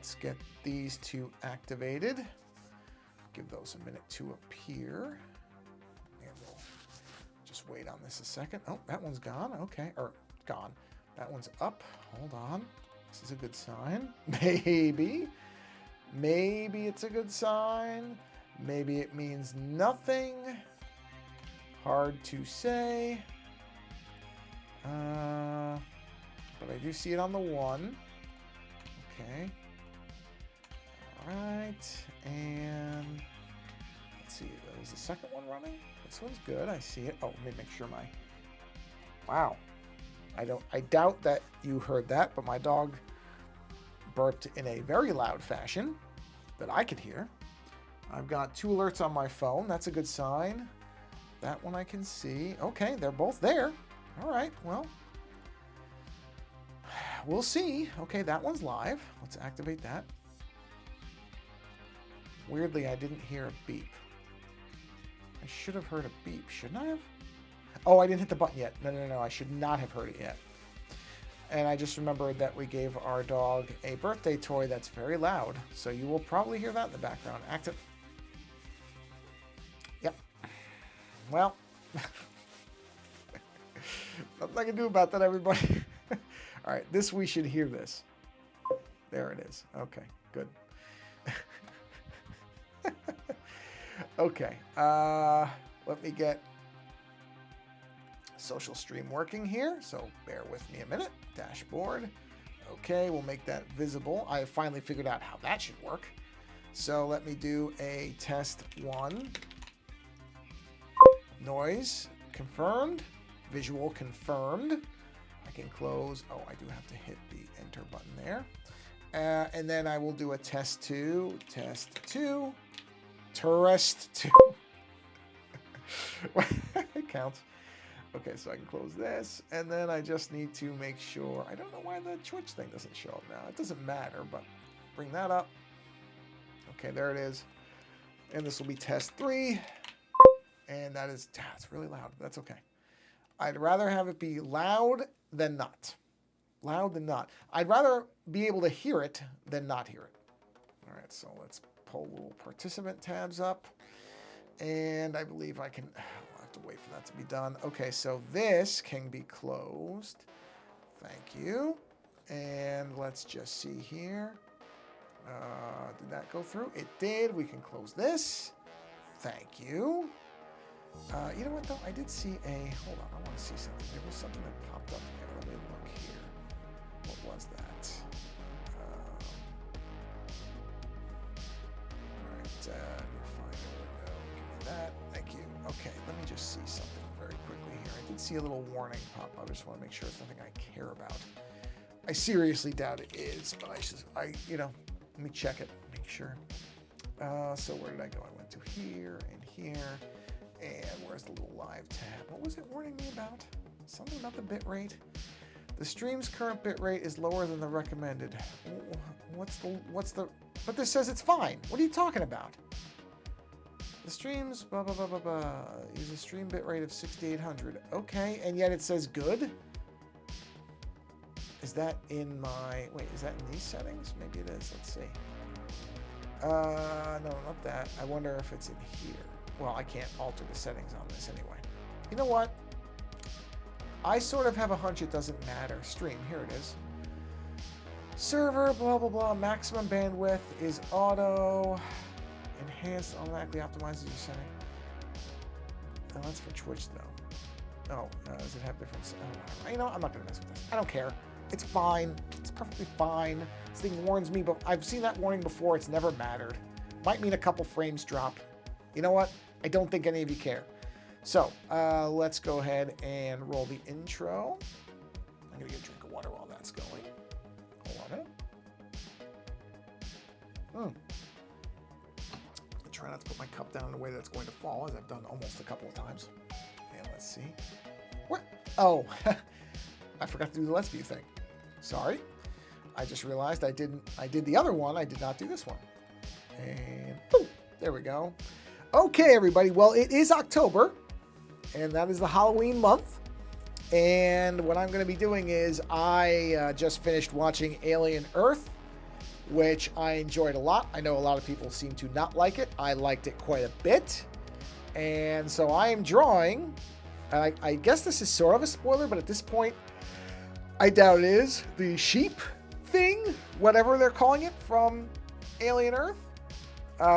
let's get these two activated. Give those a minute to appear. And we'll just wait on this a second. Oh, that one's gone. Okay, or gone. That one's up. Hold on. This is a good sign. Maybe. Maybe it's a good sign. Maybe it means nothing. Hard to say. But I do see it on the 1. Okay. All right. And let's see. Is the second one running? This one's good. I see it. Oh, let me make sure my... Wow. I doubt that you heard that, but my dog burped in a very loud fashion that I could hear. I've got 2 alerts on my phone. That's a good sign. That one I can see. Okay, they're both there. All right, well, we'll see. Okay, that one's live. Let's activate that. Weirdly, I didn't hear a beep. I should have heard a beep, shouldn't I have? Oh, I didn't hit the button yet. No. I should not have heard it yet. And I just remembered that we gave our dog a birthday toy that's very loud. So you will probably hear that in the background. Active. Yep. Well, nothing I can do about that, everybody. All right, we should hear this. There it is. Okay, good. Okay, let me get social stream working here, so bear with me a minute. Dashboard. Okay, we'll make that visible. I finally figured out how that should work. So let me do a test 1. Noise confirmed. Visual confirmed. I can close. Oh, I do have to hit the enter button there. And then I will do a test 2. Test 2. Terrest 2. It counts. Okay, so I can close this, and then I just need to make sure. I don't know why the Twitch thing doesn't show up now. It doesn't matter, but bring that up. Okay, there it is. And this will be test 3. And that is, it's really loud. That's okay. I'd rather have it be loud than not. Loud than not. I'd rather be able to hear it than not hear it. All right, so let's pull little participant tabs up. And I believe I can... to wait for that to be done. Okay, so this can be closed. Thank you. And let's just see here. Did that go through? It did. We can close this. Thank you. You know what, though? I did see a... Hold on, I want to see something. There was something that popped up here. Let me look here. What was that? All right, find a window. Give me that. Thank you. Okay, let me just see something very quickly here. I did see a little warning pop up. I just want to make sure it's something I care about. I seriously doubt it is, but let me check it, make sure. So where did I go? I went to here and here, and where's the little live tab? What was it warning me about? Something about the bit rate. The stream's current bit rate is lower than the recommended. But this says it's fine. What are you talking about? The stream's blah, blah, blah, blah, blah. Use a stream bit rate of 6,800. Okay, and yet it says good? Is that in my... Wait, is that in these settings? Maybe it is. Let's see. No, not that. I wonder if it's in here. Well, I can't alter the settings on this anyway. You know what? I sort of have a hunch it doesn't matter. Stream, here it is. Server, blah, blah, blah. Maximum bandwidth is auto... Enhanced automatically optimizes your setting. Oh, that's for Twitch though. Oh, does it have different? You know, I'm not gonna mess with this. I don't care. It's fine. It's perfectly fine. This thing warns me, but I've seen that warning before. It's never mattered. Might mean a couple frames drop. You know what? I don't think any of you care. So let's go ahead and roll the intro. I'm gonna get a drink of water while that's going. Hold on a minute. Try not to put my cup down in a way that's going to fall, as I've done almost a couple of times. And let's see. What? Oh, I forgot to do the Let's View thing. Sorry. I just realized I did the other one. I did not do this one. And boom, there we go. Okay, everybody. Well, it is October, and that is the Halloween month. And what I'm going to be doing is I just finished watching Alien Earth. which I enjoyed a lot. I know a lot of people seem to not like it. I liked it quite a bit. And so I am drawing, I guess this is sort of a spoiler, but at this point, I doubt it is, the sheep thing, whatever they're calling it, from Alien Earth,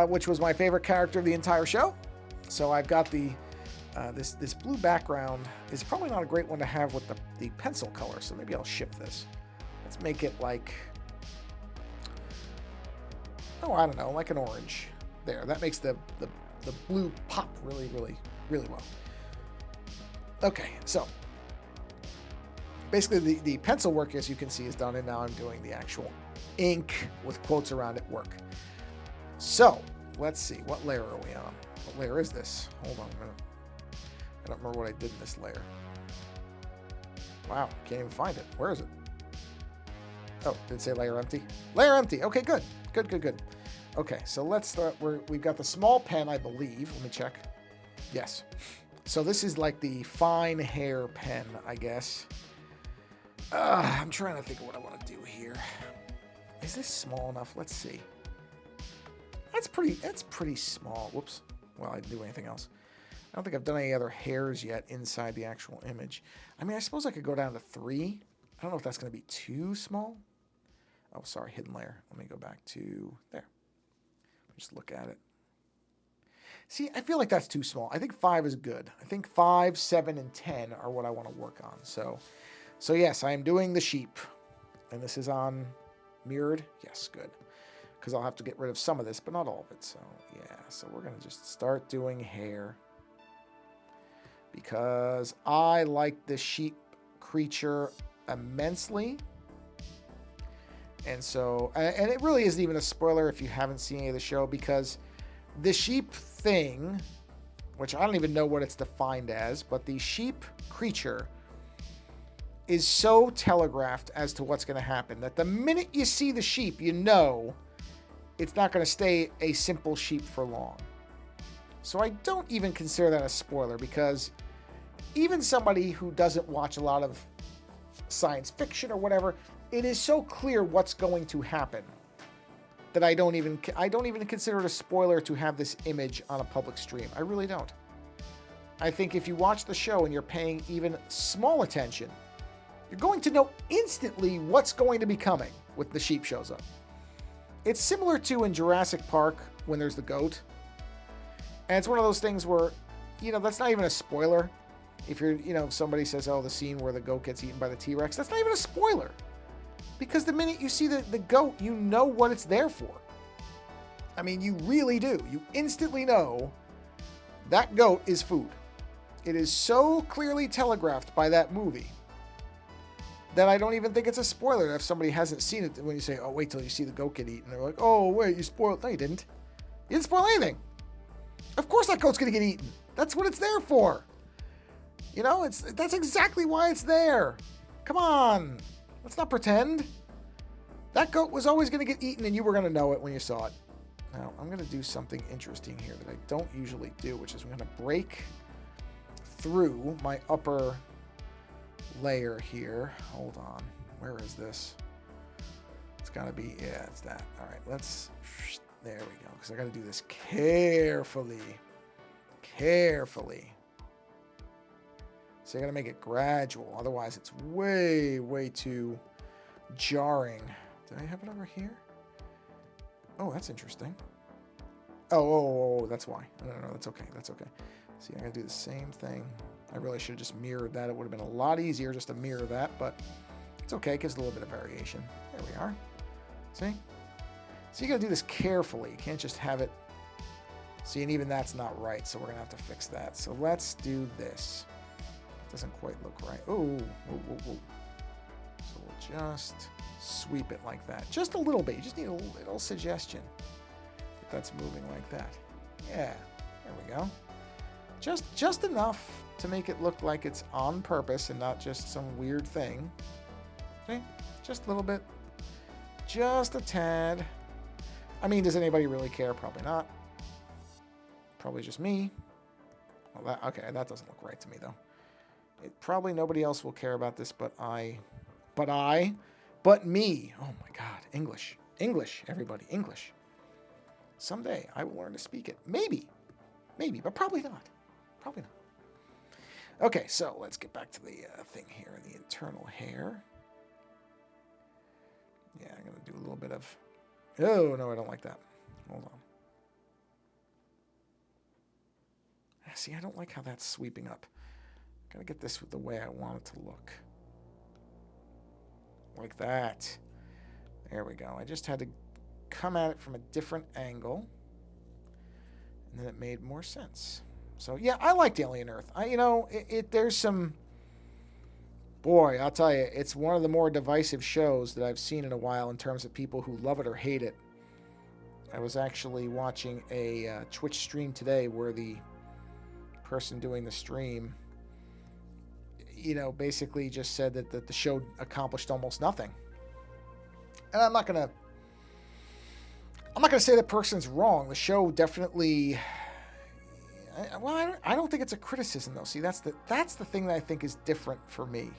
which was my favorite character of the entire show. So I've got the this blue background is probably not a great one to have with the pencil color, so maybe I'll shift this. Let's make it like, oh, I don't know, like an orange. There, that makes the blue pop really, really, really well. Okay, so basically the pencil work, as you can see, is done, and now I'm doing the actual ink with quotes around it work. So let's see, what layer are we on? What layer is this? Hold on a minute. I don't remember what I did in this layer. Wow, can't even find it. Where is it? Oh, did it say layer empty? Layer empty. Okay, good. Good, good, good. Okay, so let's start. We've got the small pen, I believe. Let me check. Yes. So this is like the fine hair pen, I guess. I'm trying to think of what I want to do here. Is this small enough? Let's see. That's pretty small. Whoops. Well, I didn't do anything else. I don't think I've done any other hairs yet inside the actual image. I mean, I suppose I could go down to 3. I don't know if that's going to be too small. Oh, sorry, hidden layer. Let me go back to there. Just look at it. See, I feel like that's too small. I think 5 is good. I think 5, 7, and 10 are what I want to work on. So yes, I am doing the sheep. And this is on mirrored. Yes, good. Because I'll have to get rid of some of this, but not all of it. So, yeah. So we're going to just start doing hair. Because I like the sheep creature immensely. And so, and it really isn't even a spoiler if you haven't seen any of the show, because the sheep thing, which I don't even know what it's defined as, but the sheep creature is so telegraphed as to what's going to happen that the minute you see the sheep, you know it's not going to stay a simple sheep for long. So I don't even consider that a spoiler, because even somebody who doesn't watch a lot of science fiction or whatever, it is so clear what's going to happen that I don't even consider it a spoiler to have this image on a public stream. I really don't. I think if you watch the show and you're paying even small attention, you're going to know instantly what's going to be coming when the sheep shows up. It's similar to in Jurassic Park when there's the goat. And it's one of those things where, that's not even a spoiler. If you're, if somebody says, oh, the scene where the goat gets eaten by the T-Rex, that's not even a spoiler. Because the minute you see the goat, you know what it's there for. I mean, you really do. You instantly know that goat is food. It is so clearly telegraphed by that movie that I don't even think it's a spoiler if somebody hasn't seen it. When you say, oh, wait till you see the goat get eaten, they're like, oh, wait, you spoiled. No, you didn't. You didn't spoil anything. Of course that goat's going to get eaten. That's what it's there for. That's exactly why it's there. Come on. Let's not pretend. That goat was always going to get eaten, and you were going to know it when you saw it. Now, I'm going to do something interesting here that I don't usually do, which is I'm going to break through my upper layer here. Hold on. Where is this? It's got to be, yeah, it's that. All right, there we go, because I got to do this carefully. Carefully. So you got to make it gradual. Otherwise, it's way, way too jarring. Did I have it over here? Oh, that's interesting. Oh, that's why. No, that's okay. That's okay. See, I got to do the same thing. I really should have just mirrored that. It would have been a lot easier just to mirror that, but it's okay. It gives a little bit of variation. There we are. See? So you got to do this carefully. You can't just have it. See, and even that's not right, so we're going to have to fix that. So let's do this. Doesn't quite look right. Oh, whoa. So we'll just sweep it like that. Just a little bit. You just need a little suggestion that that's moving like that. Yeah, there we go. Just enough to make it look like it's on purpose and not just some weird thing. Okay, just a little bit. Just a tad. I mean, does anybody really care? Probably not. Probably just me. Well, okay, that doesn't look right to me, though. Probably nobody else will care about this but me. Oh my God, English. English, everybody, English. Someday I will learn to speak it. Maybe, but probably not. Probably not. Okay, so let's get back to the thing here, the internal hair. Yeah, I'm going to do a little bit of... Oh, no, I don't like that. Hold on. See, I don't like how that's sweeping up. Got to get this the way I want it to look. Like that. There we go. I just had to come at it from a different angle. And then it made more sense. So, yeah, I liked Alien Earth. There's some... Boy, I'll tell you, it's one of the more divisive shows that I've seen in a while in terms of people who love it or hate it. I was actually watching a Twitch stream today where the person doing the stream, basically just said that the show accomplished almost nothing. And I'm not gonna say that person's wrong. The show definitely, I don't think it's a criticism though. See, that's the thing that I think is different for me.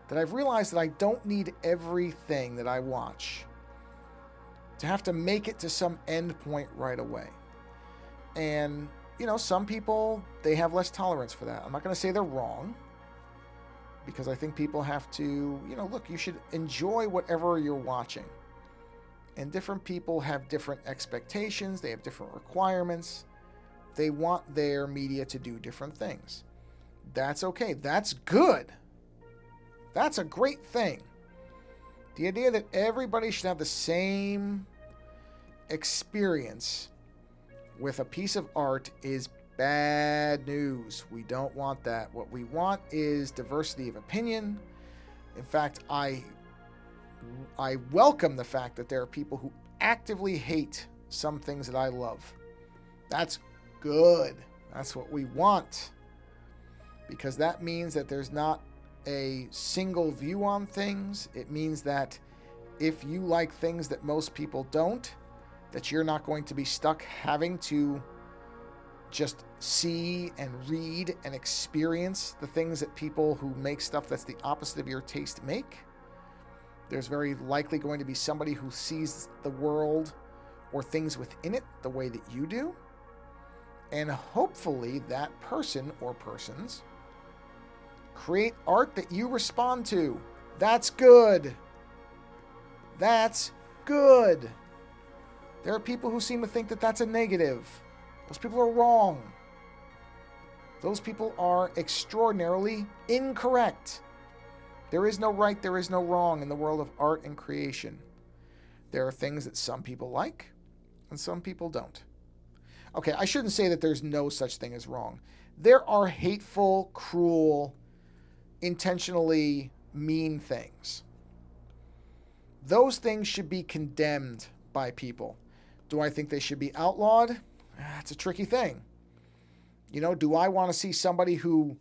That I've realized that I don't need everything that I watch to have to make it to some end point right away. And some people, they have less tolerance for that. I'm not going to say they're wrong, because I think people have to, look, you should enjoy whatever you're watching. And different people have different expectations. They have different requirements. They want their media to do different things. That's okay. That's good. That's a great thing. The idea that everybody should have the same experience with a piece of art is bad news. We don't want that. What we want is diversity of opinion. In fact, I welcome the fact that there are people who actively hate some things that I love. That's good. That's what we want. Because that means that there's not a single view on things. It means that if you like things that most people don't, that you're not going to be stuck having to just see and read and experience the things that people who make stuff that's the opposite of your taste make. There's very likely going to be somebody who sees the world or things within it the way that you do. And hopefully that person or persons create art that you respond to. That's good. That's good. There are people who seem to think that that's a negative. Those people are wrong. Those people are extraordinarily incorrect. There is no right, there is no wrong in the world of art and creation. There are things that some people like and some people don't. Okay, I shouldn't say that there's no such thing as wrong. There are hateful, cruel, intentionally mean things. Those things should be condemned by people. Do I think they should be outlawed? That's a tricky thing. Do I want to see somebody who,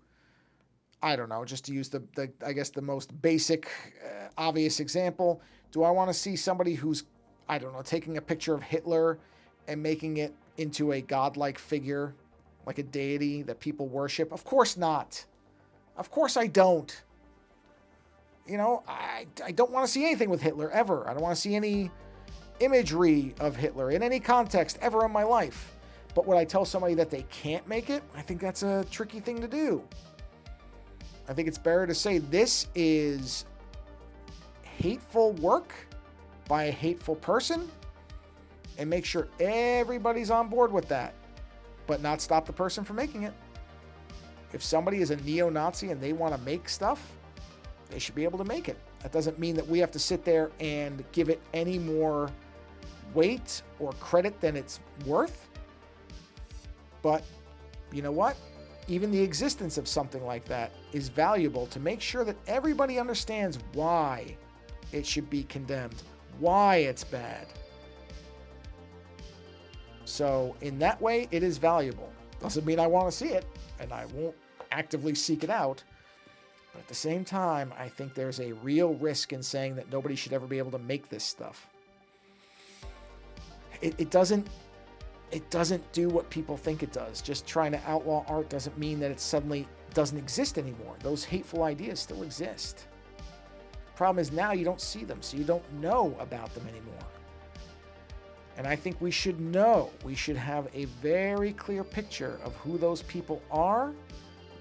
I don't know, just to use the most basic, obvious example, do I want to see somebody who's, I don't know, taking a picture of Hitler and making it into a godlike figure, like a deity that people worship? Of course not. Of course I don't. I don't want to see anything with Hitler ever. I don't want to see any imagery of Hitler in any context ever in my life. But would I tell somebody that they can't make it? I think that's a tricky thing to do. I think it's better to say this is hateful work by a hateful person and make sure everybody's on board with that, but not stop the person from making it. If somebody is a neo-Nazi and they want to make stuff, they should be able to make it. That doesn't mean that we have to sit there and give it any more weight or credit than it's worth. But you know what? Even the existence of something like that is valuable to make sure that everybody understands why it should be condemned, why it's bad. So in that way, it is valuable. Doesn't mean I want to see it, and I won't actively seek it out. But at the same time, I think there's a real risk in saying that nobody should ever be able to make this stuff. It doesn't do what people think it does. Just trying to outlaw art doesn't mean that it suddenly doesn't exist anymore. Those hateful ideas still exist. The problem is now you don't see them, so you don't know about them anymore. And I think we should know, we should have a very clear picture of who those people are,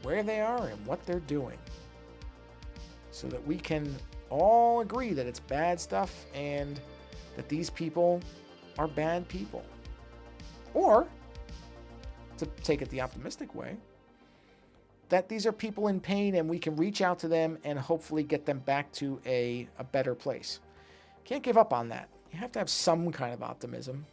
where they are, and what they're doing. So that we can all agree that it's bad stuff and that these people are bad people. Or, to take it the optimistic way, that these are people in pain and we can reach out to them and hopefully get them back to a better place. Can't give up on that. You have to have some kind of optimism.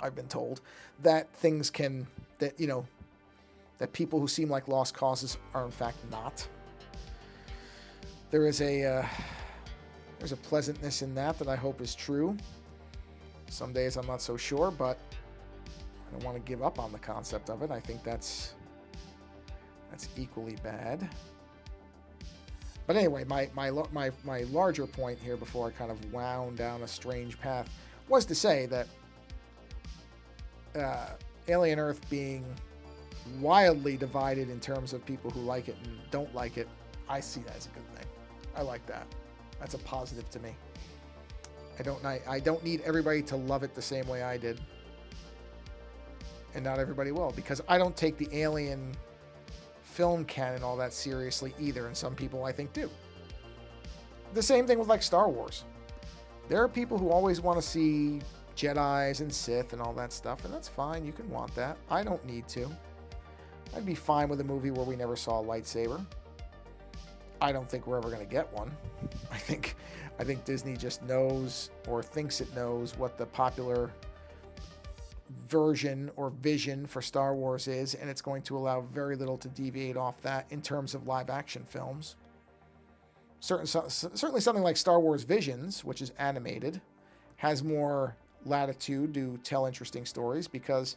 I've been told that things can, that people who seem like lost causes are in fact not. There's a pleasantness in that I hope is true. Some days I'm not so sure, but I don't want to give up on the concept of it. I think that's equally bad. But anyway, my larger point here, before I kind of wound down a strange path, was to say that Alien Earth being wildly divided in terms of people who like it and don't like it, I see that as a good thing. I like that. That's a positive to me. I don't need everybody to love it the same way I did. And not everybody will, because I don't take the Alien film canon all that seriously either, and some people I think do. The same thing with like Star Wars. There are people who always want to see Jedis and Sith and all that stuff, and that's fine. You can want that. I don't need to. I'd be fine with a movie where we never saw a lightsaber. I don't think we're ever going to get one. I think Disney just knows, or thinks it knows, what the popular version or vision for Star Wars is, and it's going to allow very little to deviate off that in terms of live action films. Certainly something like Star Wars Visions, which is animated, has more latitude to tell interesting stories, because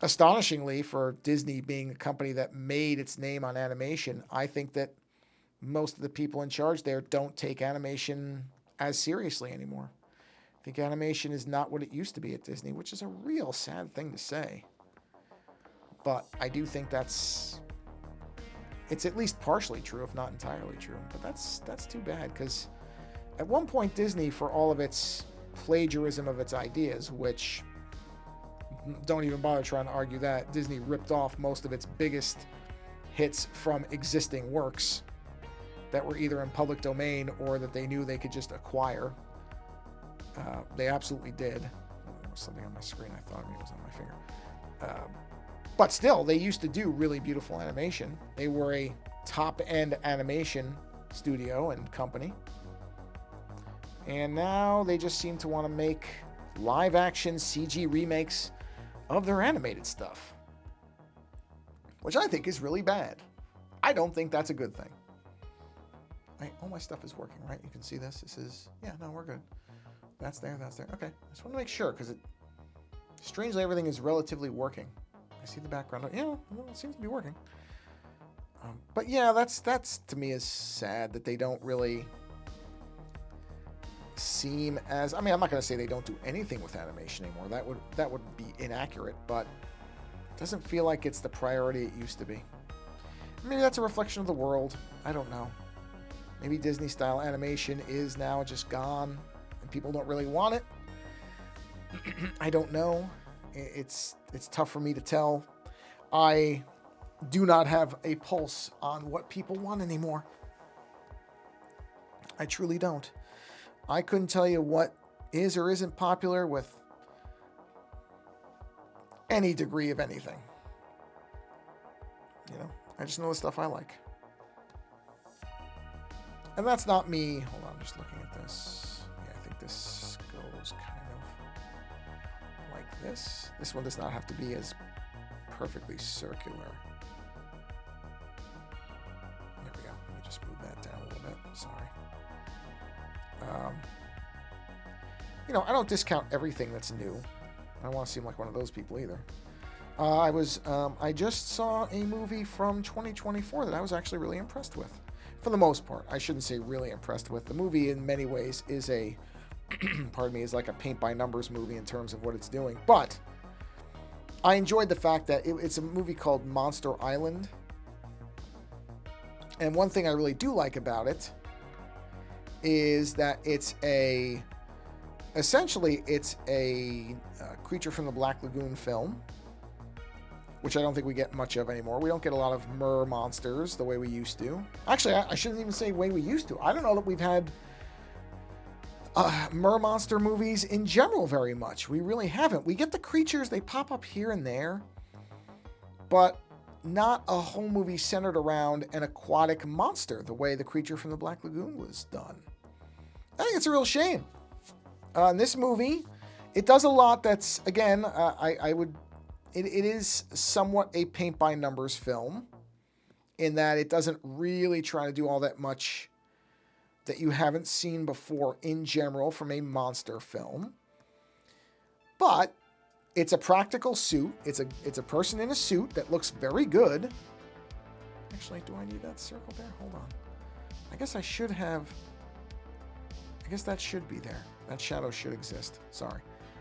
astonishingly, for Disney being a company that made its name on animation, I think that most of the people in charge there don't take animation as seriously anymore. I think animation is not what it used to be at Disney, which is a real sad thing to say. But I do think it's at least partially true, if not entirely true. But that's too bad, because at one point Disney, for all of its plagiarism of its ideas, which, don't even bother trying to argue that, Disney ripped off most of its biggest hits from existing works that were either in public domain or that they knew they could just acquire. They absolutely did. There was something on my screen. I thought it was on my finger. But still, they used to do really beautiful animation. They were a top-end animation studio and company. And now they just seem to want to make live-action CG remakes of their animated stuff, which I think is really bad. I don't think that's a good thing. All my stuff is working, right? You can see this. This is, yeah, no, we're good. That's there, that's there. Okay, I just want to make sure, because strangely, everything is relatively working. I see the background. Yeah, well, it seems to be working. But yeah, that's to me is sad that they don't really seem as, I mean, I'm not going to say they don't do anything with animation anymore. That would be inaccurate, but it doesn't feel like it's the priority it used to be. Maybe that's a reflection of the world. I don't know. Maybe Disney-style animation is now just gone, and people don't really want it. I don't know. It's tough for me to tell. I do not have a pulse on what people want anymore. I truly don't. I couldn't tell you what is or isn't popular with any degree of anything. I just know the stuff I like. And that's not me. Hold on, I'm just looking at this. Yeah, I think this goes kind of like this. This one does not have to be as perfectly circular. There we go. Let me just move that down a little bit. Sorry. I don't discount everything that's new. I don't want to seem like one of those people either. I just saw a movie from 2024 that I was actually really impressed with. For the most part. I shouldn't say really impressed with. The movie in many ways is is like a paint-by-numbers movie in terms of what it's doing. But I enjoyed the fact that it's a movie called Monster Island. And one thing I really do like about it is that it's a essentially, it's a Creature from the Black Lagoon film, which I don't think we get much of anymore. We don't get a lot of mer monsters the way we used to. Actually, I shouldn't even say way we used to. I don't know that we've had mer monster movies in general very much. We really haven't. We get the creatures, they pop up here and there, but not a whole movie centered around an aquatic monster the way the Creature from the Black Lagoon was done. I think it's a real shame. In this movie, it does a lot that's, again, it is somewhat a paint by numbers film in that it doesn't really try to do all that much that you haven't seen before in general from a monster film. But it's a practical suit. It's a person in a suit that looks very good. Actually, do I need that circle there? Hold on. I guess I should have... I guess that should be there. That shadow should exist. Sorry.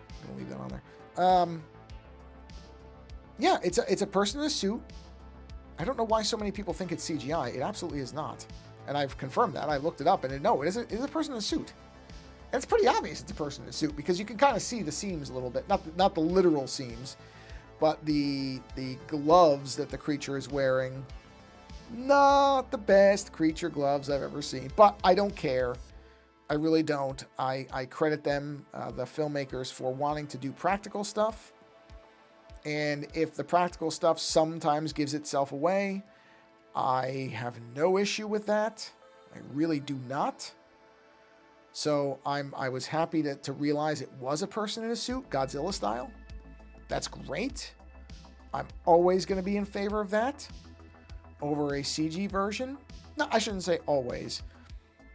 I'm going to leave that on there. Yeah, it's a person in a suit. I don't know why so many people think it's CGI. It absolutely is not. And I've confirmed that. I looked it up, and no, it is a person in a suit. And it's pretty obvious it's a person in a suit because you can kind of see the seams a little bit. Not the literal seams, but the gloves that the creature is wearing. Not the best creature gloves I've ever seen, but I don't care. I really don't. I credit them, the filmmakers, for wanting to do practical stuff. And if the practical stuff sometimes gives itself away, I have no issue with that. I really do not. So I was happy to realize it was a person in a suit, Godzilla style. That's great. I'm always going to be in favor of that over a CG version. No, I shouldn't say always,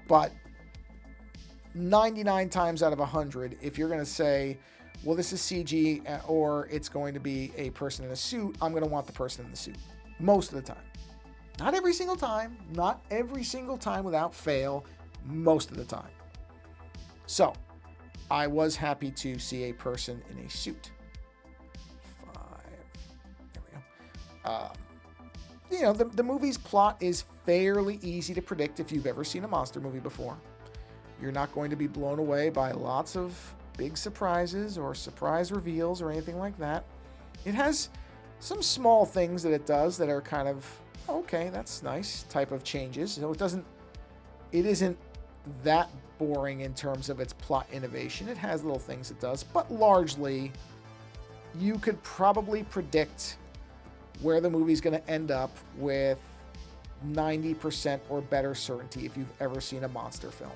but 99 times out of 100, if you're going to say, well, this is CG or it's going to be a person in a suit, I'm going to want the person in the suit most of the time. Not every single time, not every single time without fail, most of the time. So, I was happy to see a person in a suit. 5. There we go. You know, the movie's plot is fairly easy to predict if you've ever seen a monster movie before. You're not going to be blown away by lots of big surprises or surprise reveals or anything like that. It has some small things that it does that are kind of, okay, that's nice type of changes. So it isn't that boring in terms of its plot innovation. It has little things it does, but largely you could probably predict where the movie's going to end up with 90% or better certainty if you've ever seen a monster film.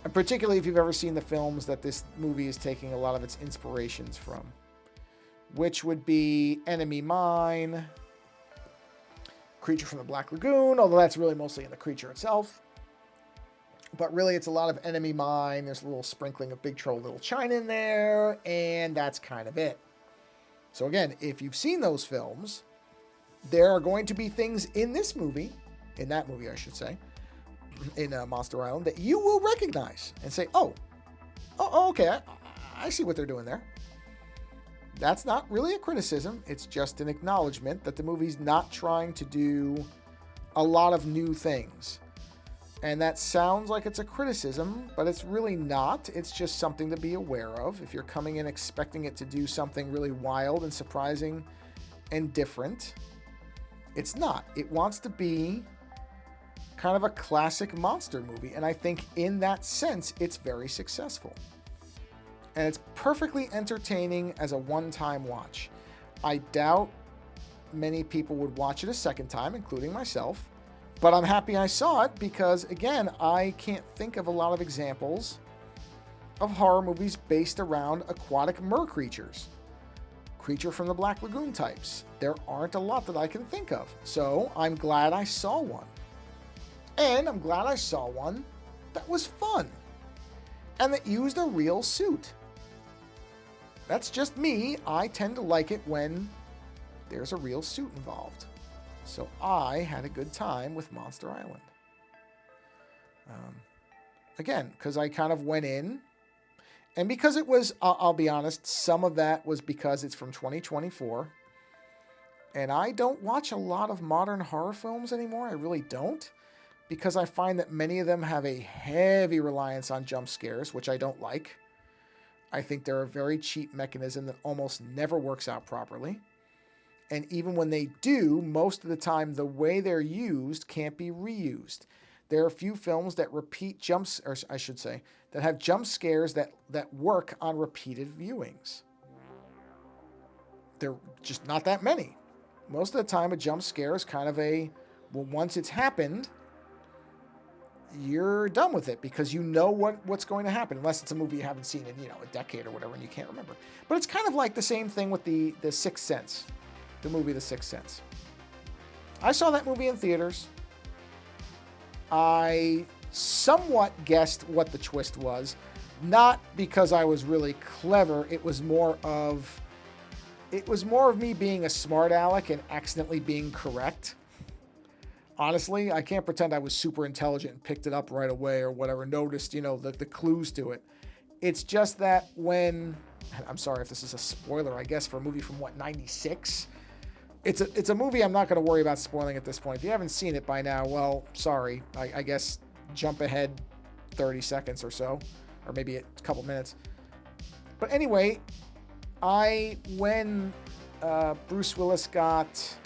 And particularly if you've ever seen the films that this movie is taking a lot of its inspirations from, which would be Enemy Mine, Creature from the Black Lagoon, although that's really mostly in the creature itself. But really, it's a lot of Enemy Mine. There's a little sprinkling of Big Trouble in Little China in there, and that's kind of it. So again, if you've seen those films, there are going to be things in this movie, in that movie, I should say, in Monster Island, that you will recognize and say, oh, okay, I see what they're doing there. That's not really a criticism. It's just an acknowledgement that the movie's not trying to do a lot of new things. And that sounds like it's a criticism, but it's really not. It's just something to be aware of. If you're coming in expecting it to do something really wild and surprising and different, it's not. It wants to be kind of a classic monster movie. And I think in that sense, it's very successful. And it's perfectly entertaining as a one-time watch. I doubt many people would watch it a second time, including myself. But I'm happy I saw it because, again, I can't think of a lot of examples of horror movies based around aquatic mer creatures. Creature from the Black Lagoon types. There aren't a lot that I can think of. So I'm glad I saw one. And I'm glad I saw one that was fun and that used a real suit. That's just me. I tend to like it when there's a real suit involved. So I had a good time with Monster Island. Again, because I kind of went in, and because it was, I'll be honest, some of that was because it's from 2024. And I don't watch a lot of modern horror films anymore. I really don't. because I find that many of them have a heavy reliance on jump scares, which I don't like. I think they're a very cheap mechanism that almost never works out properly. And even when they do, most of the time, the way they're used can't be reused. There are a few films that repeat jumps, or I should say, that have jump scares that work on repeated viewings. They're just not that many. Most of the time, a jump scare is kind of well, once it's happened, you're done with it because you know what's going to happen, unless it's a movie you haven't seen in, a decade or whatever and you can't remember. But it's kind of like the same thing with the Sixth Sense, the movie The Sixth Sense. I saw that movie in theaters. I somewhat guessed what the twist was, not because I was really clever. It was more of me being a smart aleck and accidentally being correct. Honestly, I can't pretend I was super intelligent and picked it up right away or whatever, noticed, the clues to it. It's just that I'm sorry if this is a spoiler, I guess, for a movie from 96? It's a movie I'm not going to worry about spoiling at this point. If you haven't seen it by now, well, sorry. I guess jump ahead 30 seconds or so, or maybe a couple minutes. But anyway, when Bruce Willis got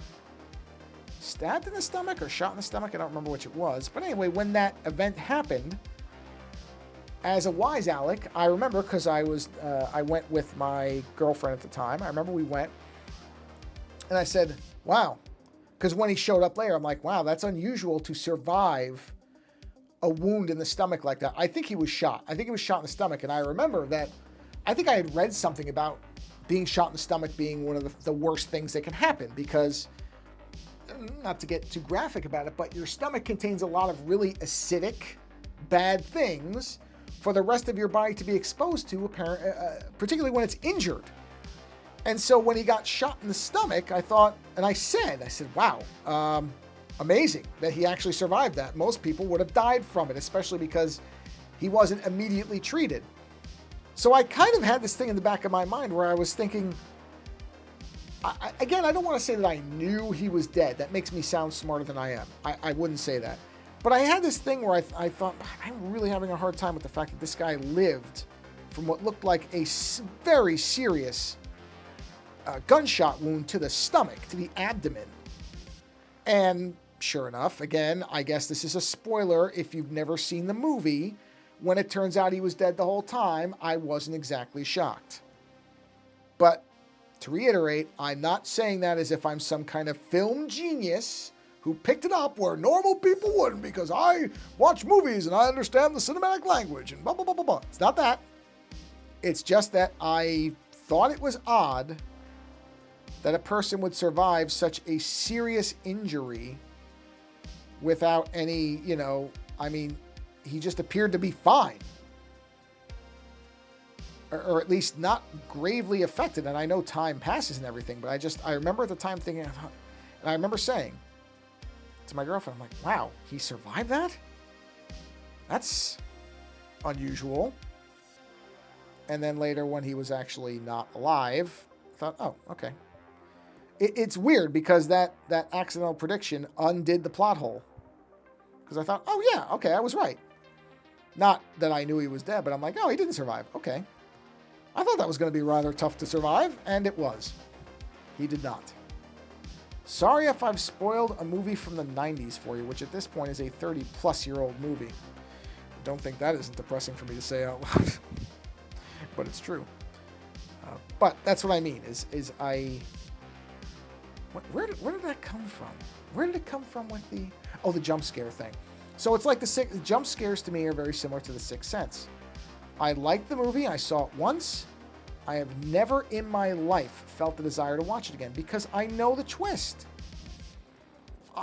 stabbed in the stomach or shot in the stomach, I don't remember which it was. But anyway, when that event happened, as a wise aleck, I remember because I went with my girlfriend at the time. I remember we went, and I said, wow. Because when he showed up later, I'm like, wow, that's unusual to survive a wound in the stomach like that. I think he was shot. I think he was shot in the stomach. And I remember that I think I had read something about being shot in the stomach being one of the worst things that can happen because, not to get too graphic about it, but your stomach contains a lot of really acidic, bad things for the rest of your body to be exposed to, particularly when it's injured. And so when he got shot in the stomach, I thought, and I said, wow, amazing that he actually survived that. Most people would have died from it, especially because he wasn't immediately treated. So I kind of had this thing in the back of my mind where I was thinking, I don't want to say that I knew he was dead. That makes me sound smarter than I am. I wouldn't say that. But I had this thing where I thought, I'm really having a hard time with the fact that this guy lived from what looked like a very serious gunshot wound to the stomach, to the abdomen. And sure enough, again, I guess this is a spoiler if you've never seen the movie. When it turns out he was dead the whole time, I wasn't exactly shocked. But to reiterate, I'm not saying that as if I'm some kind of film genius who picked it up where normal people wouldn't because I watch movies and I understand the cinematic language and blah, blah, blah, blah, blah. It's not that. It's just that I thought it was odd that a person would survive such a serious injury without any, he just appeared to be fine. Or at least not gravely affected. And I know time passes and everything, but I remember at the time thinking, and I remember saying to my girlfriend, I'm like, wow, he survived that? That's unusual. And then later when he was actually not alive, I thought, oh, okay. It's weird because that accidental prediction undid the plot hole. Because I thought, oh yeah, okay, I was right. Not that I knew he was dead, but I'm like, oh, he didn't survive. Okay. I thought that was going to be rather tough to survive, and it was. He did not. Sorry if I've spoiled a movie from the 90s for you, which at this point is a 30-plus-year-old movie. I don't think that isn't depressing for me to say out loud. But it's true. But that's what I mean, Where did that come from? Where did it come from with the jump scare thing? So it's like the jump scares to me are very similar to The Sixth Sense. I liked the movie. I saw it once. I have never in my life felt the desire to watch it again because I know the twist.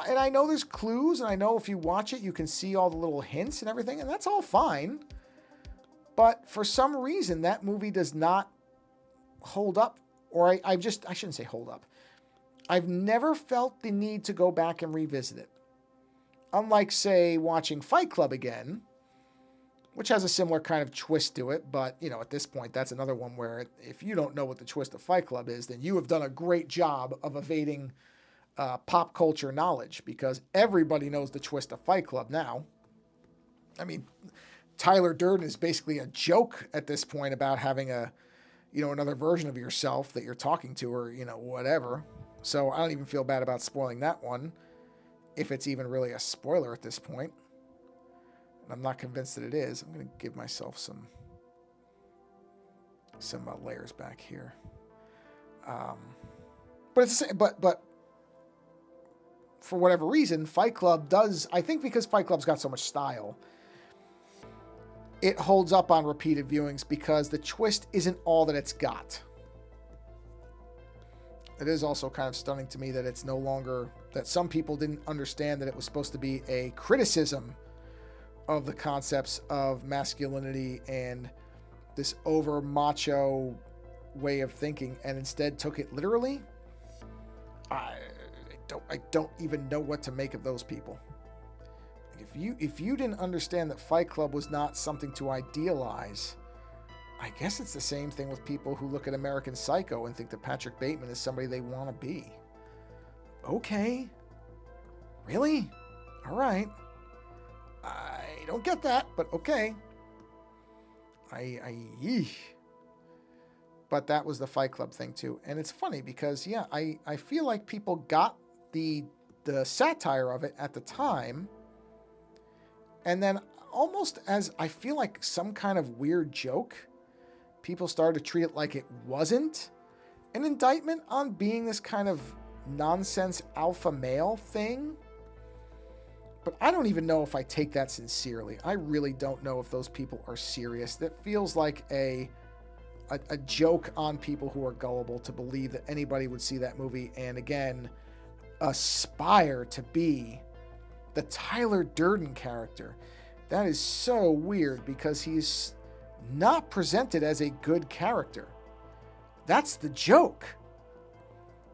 And I know there's clues, and I know if you watch it, you can see all the little hints and everything, and that's all fine. But for some reason, that movie does not hold up, or I shouldn't say hold up. I've never felt the need to go back and revisit it. Unlike, say, watching Fight Club again, which has a similar kind of twist to it, but, at this point, that's another one where if you don't know what the twist of Fight Club is, then you have done a great job of evading pop culture knowledge, because everybody knows the twist of Fight Club now. I mean, Tyler Durden is basically a joke at this point about having another version of yourself that you're talking to, or, whatever. So I don't even feel bad about spoiling that one, if it's even really a spoiler at this point. And I'm not convinced that it is. I'm going to give myself some layers back here. But for whatever reason, Fight Club does, I think because Fight Club's got so much style, it holds up on repeated viewings because the twist isn't all that it's got. It is also kind of stunning to me that it's no longer, that some people didn't understand that it was supposed to be a criticism of the concepts of masculinity and this over macho way of thinking, and instead took it literally. I don't even know what to make of those people. If you didn't understand that Fight Club was not something to idealize, I guess it's the same thing with people who look at American Psycho and think that Patrick Bateman is somebody they want to be. Okay. Really? All right. I don't get that, but okay. But that was the Fight Club thing too. And it's funny because, yeah, I feel like people got the satire of it at the time, and then almost as I feel like some kind of weird joke, people started to treat it like it wasn't an indictment on being this kind of nonsense alpha male thing. But I don't even know if I take that sincerely. I really don't know if those people are serious. That feels like a joke on people who are gullible to believe that anybody would see that movie and, again, aspire to be the Tyler Durden character. That is so weird because he's not presented as a good character. That's the joke.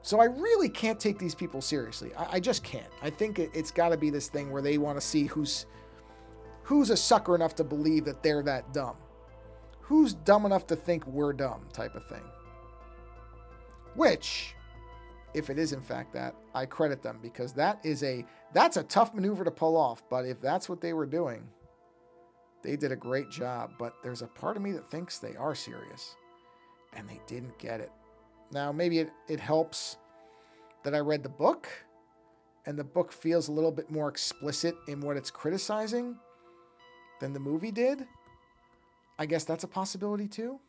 So I really can't take these people seriously. I just can't. I think it's got to be this thing where they want to see who's a sucker enough to believe that they're that dumb. Who's dumb enough to think we're dumb type of thing. Which, if it is in fact that, I credit them, because that's a tough maneuver to pull off. But if that's what they were doing, they did a great job. But there's a part of me that thinks they are serious, and they didn't get it. Now, maybe it helps that I read the book, and the book feels a little bit more explicit in what it's criticizing than the movie did. I guess that's a possibility too.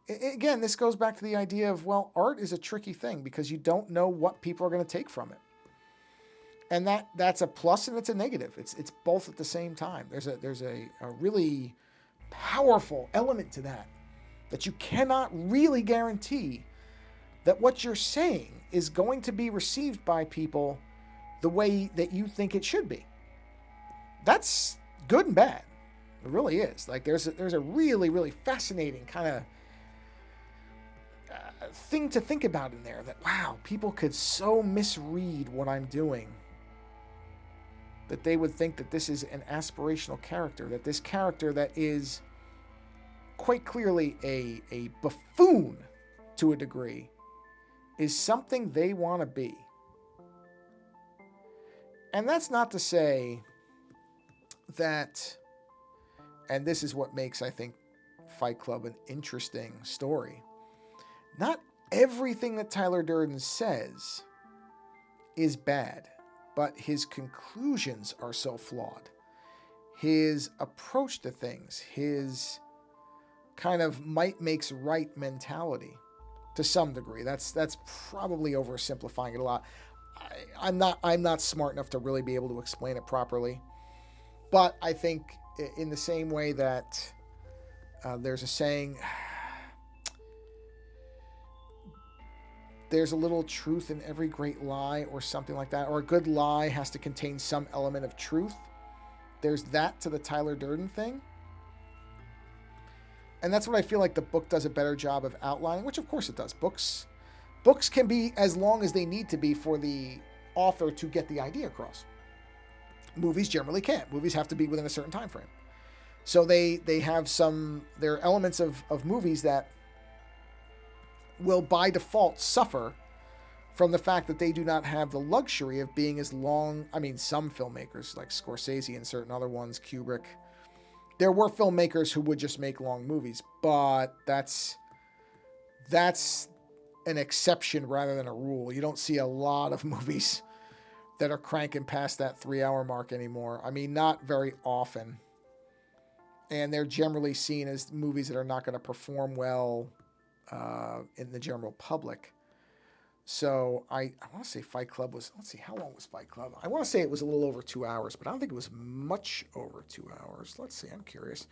Again, this goes back to the idea of, well, art is a tricky thing because you don't know what people are going to take from it. And that's a plus and it's a negative. It's both at the same time. There's a really powerful element to that you cannot really guarantee that what you're saying is going to be received by people the way that you think it should be. That's good and bad. It really is. Like there's a really, really fascinating kind of thing to think about in there, that, wow, people could so misread what I'm doing that they would think that this is an aspirational character, that this character that is quite clearly a buffoon to a degree is something they want to be. And that's not to say that, and this is what makes, I think, Fight Club an interesting story. Not everything that Tyler Durden says is bad, but his conclusions are so flawed. His approach to things, his kind of might makes right mentality, to some degree. That's probably oversimplifying it a lot. I'm not smart enough to really be able to explain it properly. But I think in the same way that there's a saying, there's a little truth in every great lie, or something like that, or a good lie has to contain some element of truth. There's that to the Tyler Durden thing. And that's what I feel like the book does a better job of outlining, which of course it does. Books can be as long as they need to be for the author to get the idea across. Movies generally can't. Movies have to be within a certain time frame. So they have there are elements of movies that will by default suffer from the fact that they do not have the luxury of being as long. I mean, some filmmakers like Scorsese and certain other ones, Kubrick, there were filmmakers who would just make long movies, but that's an exception rather than a rule. You don't see a lot of movies that are cranking past that 3-hour mark anymore. I mean, not very often. And they're generally seen as movies that are not going to perform well in the general public. So I want to say Fight Club was, let's see, how long was Fight Club? I want to say it was a little over 2 hours, but I don't think it was much over 2 hours. Let's see, I'm curious.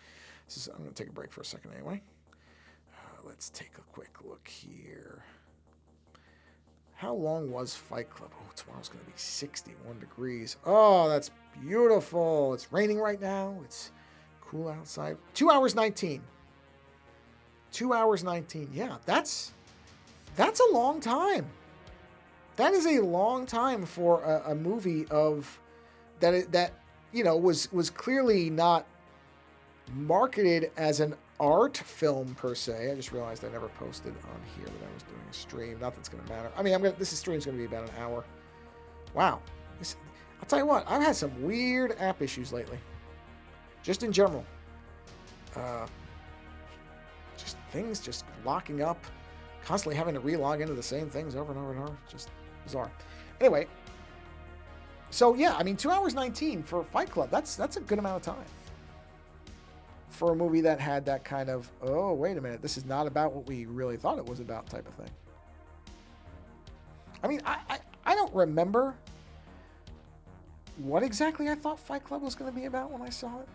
I'm going to take a break for a second anyway. Let's take a quick look here. How long was Fight Club? Oh, tomorrow's going to be 61 degrees. Oh, that's beautiful. It's raining right now. It's cool outside. 2 hours 19. 2 hours 19. Yeah, that's a long time. That is a long time for a movie of that was clearly not marketed as an art film per se. I just realized I never posted on here that I was doing a stream. Nothing's going to matter. I mean, this stream's going to be about an hour. Wow. I'll tell you what, I've had some weird app issues lately. Just in general. Just things just locking up. Constantly having to relog into the same things over and over and over. Just bizarre. Anyway. So, yeah, I mean, 2 hours 19 for Fight Club. That's a good amount of time. For a movie that had that kind of, oh, wait a minute, this is not about what we really thought it was about type of thing. I mean, I don't remember what exactly I thought Fight Club was going to be about when I saw it.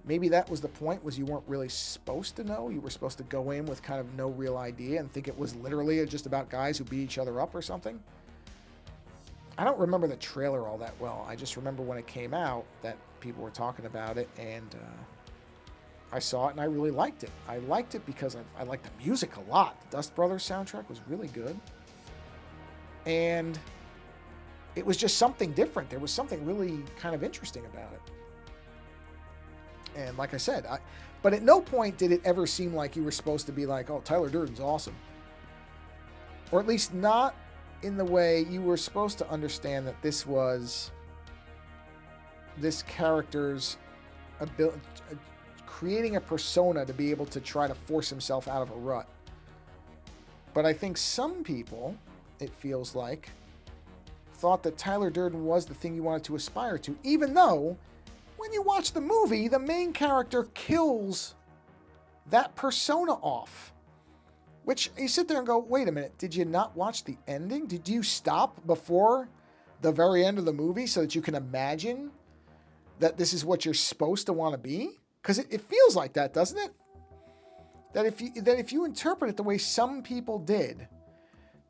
Maybe that was the point, was you weren't really supposed to know. You were supposed to go in with kind of no real idea and think it was literally just about guys who beat each other up or something. I don't remember the trailer all that well. I just remember when it came out that people were talking about it, and I saw it and I really liked it. I liked it because I liked the music a lot. The Dust Brothers soundtrack was really good. And it was just something different. There was something really kind of interesting about it. And like I said, but at no point did it ever seem like you were supposed to be like, oh, Tyler Durden's awesome. Or at least not in the way you were supposed to understand that this was this character's ability, creating a persona to be able to try to force himself out of a rut. But I think some people, it feels like, thought that Tyler Durden was the thing you wanted to aspire to, even though when you watch the movie, the main character kills that persona off. Which you sit there and go, wait a minute, did you not watch the ending? Did you stop before the very end of the movie so that you can imagine that this is what you're supposed to want to be? Because it feels like that, doesn't it? That if you interpret it the way some people did,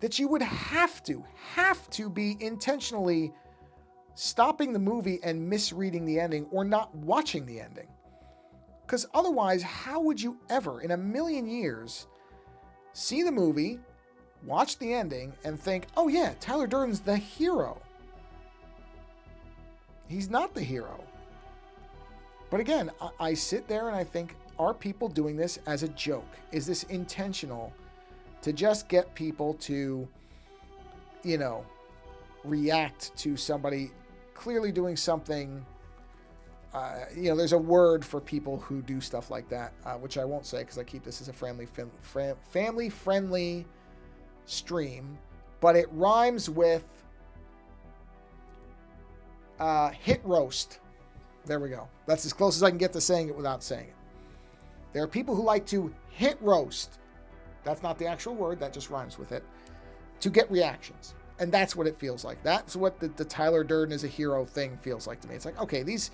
that you would have to be intentionally stopping the movie and misreading the ending or not watching the ending. Because otherwise, how would you ever, in a million years, see the movie, watch the ending, and think, oh yeah, Tyler Durden's the hero? He's not the hero. But again, I sit there and I think, are people doing this as a joke? Is this intentional to just get people to, react to somebody clearly doing something? There's a word for people who do stuff like that, which I won't say because I keep this as a family-friendly stream, but it rhymes with hit roast. There we go. That's as close as I can get to saying it without saying it. There are people who like to hit roast. That's not the actual word. That just rhymes with it. To get reactions. And that's what it feels like. That's what the Tyler Durden is a hero thing feels like to me. It's like, okay, these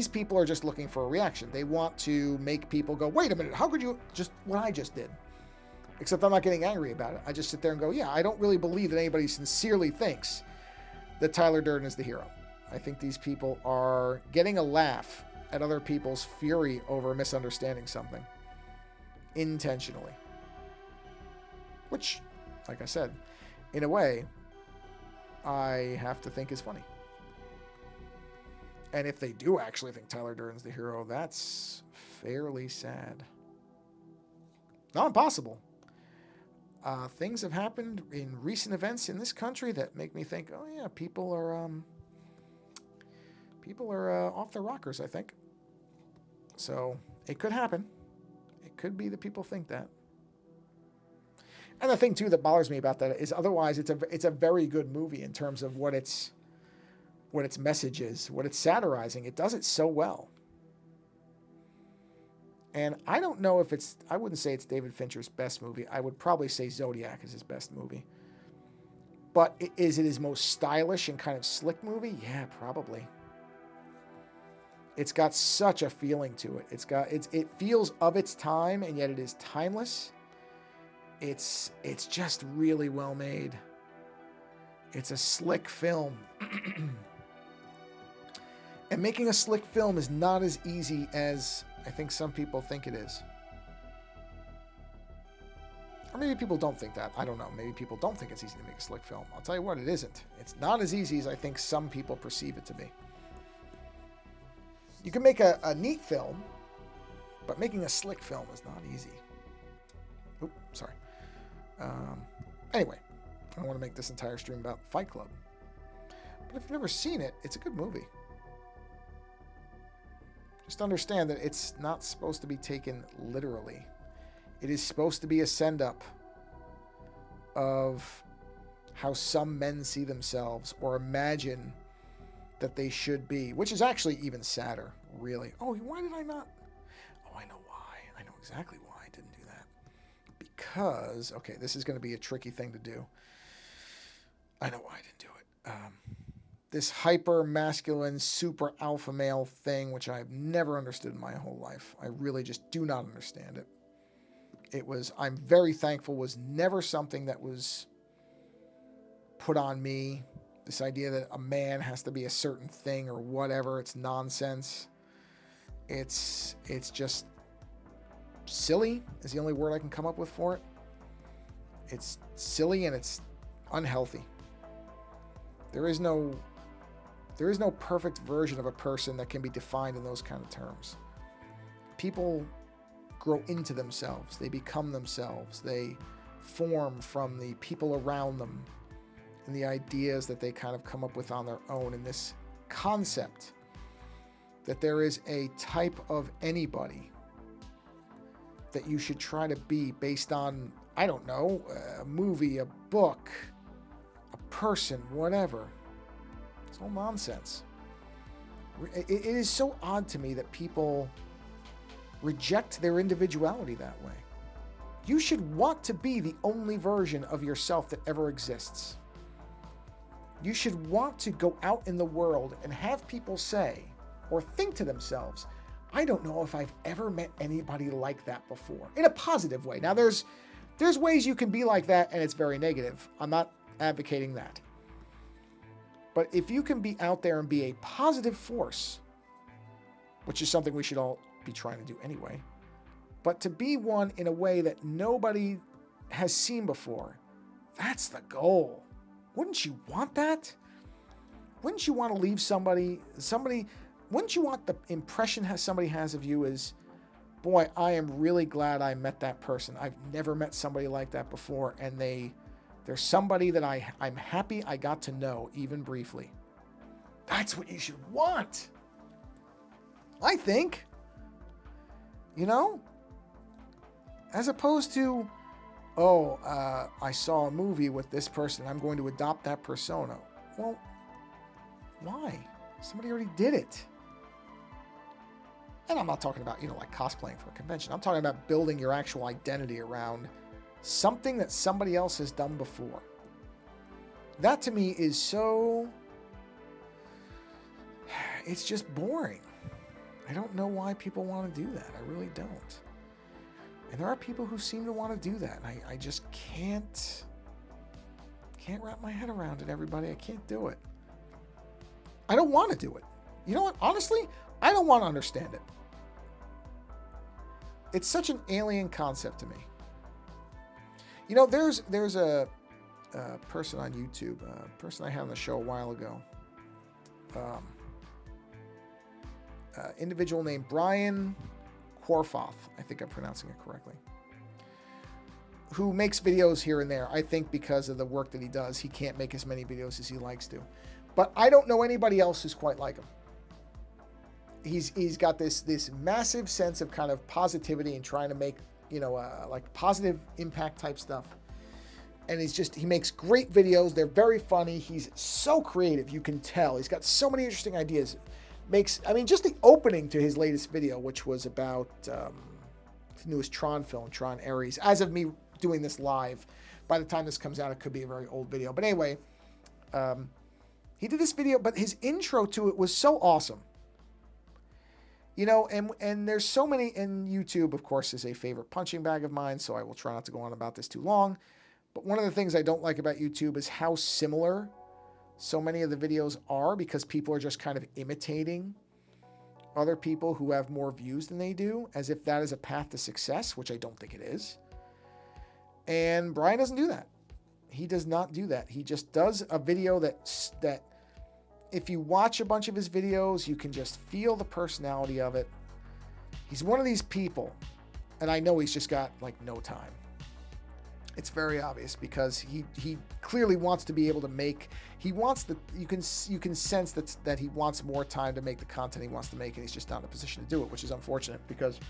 people are just looking for a reaction. They want to make people go, wait a minute, how could you just what I just did? Except I'm not getting angry about it. I just sit there and go, yeah, I don't really believe that anybody sincerely thinks that Tyler Durden is the hero. I think these people are getting a laugh at other people's fury over misunderstanding something intentionally. Which, like I said, in a way, I have to think is funny. And if they do actually think Tyler Durden's the hero, that's fairly sad. Not impossible. things have happened in recent events in this country that make me think, oh yeah, people are off their rockers, I think. So it could happen. It could be that people think that. And the thing too that bothers me about that is otherwise it's a very good movie in terms of what its message is, what it's satirizing. It does it so well. And I don't know if I wouldn't say it's David Fincher's best movie. I would probably say Zodiac is his best movie. But is it his most stylish and kind of slick movie? Yeah, probably. It's got such a feeling to it. It feels of its time, and yet it is timeless. It's just really well made. It's a slick film. And making a slick film is not as easy as I think some people think it is. Or maybe people don't think that. I don't know. Maybe people don't think it's easy to make a slick film. I'll tell you what, it isn't. It's not as easy as I think some people perceive it to be. You can make a neat film, but making a slick film is not easy. Oops, sorry. Anyway, I don't want to make this entire stream about Fight Club. But if you've never seen it, it's a good movie. Just understand that it's not supposed to be taken literally. It is supposed to be a send-up of how some men see themselves or imagine that they should be, which is actually even sadder, really. Oh, why did I not? Oh, I know why. I know exactly why I didn't do that. Because, okay, this is going to be a tricky thing to do. I know why I didn't do it. This hyper masculine, super alpha male thing, which I've never understood in my whole life. I really just do not understand it. I'm very thankful, was never something that was put on me. This idea that a man has to be a certain thing or whatever, it's nonsense. It's just silly is the only word I can come up with for it. It's silly and it's unhealthy. There is no perfect version of a person that can be defined in those kind of terms. People grow into themselves. They become themselves. They form from the people around them and the ideas that they kind of come up with on their own, in this concept that there is a type of anybody that you should try to be based on, I don't know, a movie, a book, a person, whatever. It's all nonsense. It is so odd to me that people reject their individuality that way. You should want to be the only version of yourself that ever exists. You should want to go out in the world and have people say or think to themselves, I don't know if I've ever met anybody like that before, in a positive way. Now, there's ways you can be like that, and it's very negative. I'm not advocating that. But if you can be out there and be a positive force, which is something we should all be trying to do anyway, but to be one in a way that nobody has seen before, that's the goal. Wouldn't you want that? Wouldn't you want to leave somebody, wouldn't you want the impression somebody has of you as, boy, I am really glad I met that person. I've never met somebody like that before, and they're somebody that I'm happy I got to know, even briefly. That's what you should want. I think. You know? As opposed to, I saw a movie with this person, I'm going to adopt that persona. Well, why? Somebody already did it. And I'm not talking about, like cosplaying for a convention. I'm talking about building your actual identity around something that somebody else has done before. That to me is so... it's just boring. I don't know why people want to do that. I really don't. And there are people who seem to want to do that. And I just can't wrap my head around it, everybody. I can't do it. I don't want to do it. You know what? Honestly, I don't want to understand it. It's such an alien concept to me. There's a person on YouTube, a person I had on the show a while ago. Individual named Brian Quarfoth. I think I'm pronouncing it correctly. who makes videos here and there. I think because of the work that he does, he can't make as many videos as he likes to. But I don't know anybody else who's quite like him. He's got this massive sense of kind of positivity and trying to make, like positive impact type stuff. And he makes great videos. They're very funny. He's so creative. You can tell. He's got so many interesting ideas. Just the opening to his latest video, which was about his newest Tron film, Tron Ares. As of me doing this live, by the time this comes out, it could be a very old video. But anyway, he did this video, but his intro to it was so awesome. And there's so many, and YouTube, of course, is a favorite punching bag of mine, so I will try not to go on about this too long. But one of the things I don't like about YouTube is how similar so many of the videos are, because people are just kind of imitating other people who have more views than they do, as if that is a path to success, which I don't think it is. And Brian doesn't do that. He does not do that. He just does a video that if you watch a bunch of his videos, you can just feel the personality of it. He's one of these people, and I know he's just got like no time. It's very obvious, because he clearly wants to be able to make. You can sense that he wants more time to make the content he wants to make, and he's just not in a position to do it, which is unfortunate, because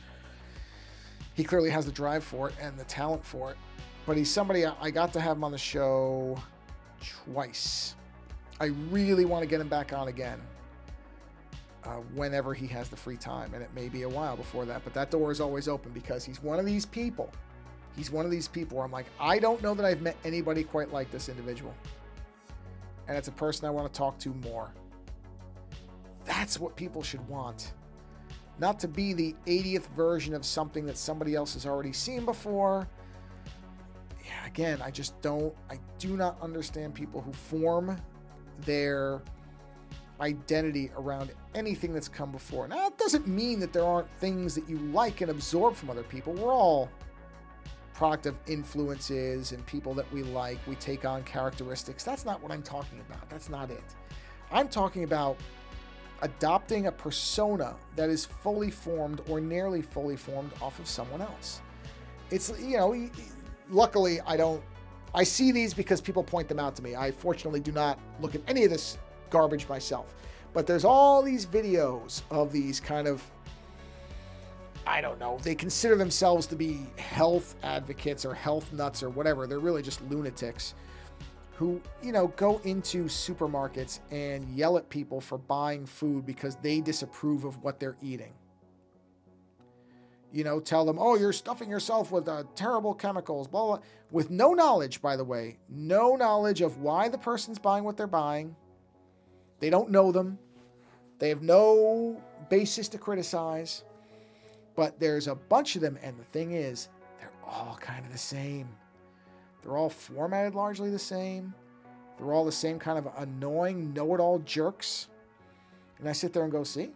he clearly has the drive for it and the talent for it. But he's somebody, I got to have him on the show twice. I really want to get him back on again whenever he has the free time, and it may be a while before that, but that door is always open, because he's one of these people. He's one of these people where I'm like, I don't know that I've met anybody quite like this individual. And it's a person I want to talk to more. That's what people should want. Not to be the 80th version of something that somebody else has already seen before. Yeah, again, I do not understand people who form their identity around anything that's come before. Now, it doesn't mean that there aren't things that you like and absorb from other people. We're all product of influences and people that we like. We take on characteristics. That's not what I'm talking about. That's not it. I'm talking about adopting a persona that is fully formed or nearly fully formed off of someone else. It's, luckily I see these because people point them out to me. I fortunately do not look at any of this garbage myself. But there's all these videos of these kind of, I don't know, they consider themselves to be health advocates or health nuts or whatever. They're really just lunatics who, go into supermarkets and yell at people for buying food because they disapprove of what they're eating. Tell them, oh, you're stuffing yourself with terrible chemicals, blah, blah, with no knowledge, by the way, no knowledge of why the person's buying what they're buying. They don't know them. They have no basis to criticize. But there's a bunch of them, and the thing is, they're all kind of the same. They're all formatted largely the same. They're all the same kind of annoying, know-it-all jerks. And I sit there and go, see?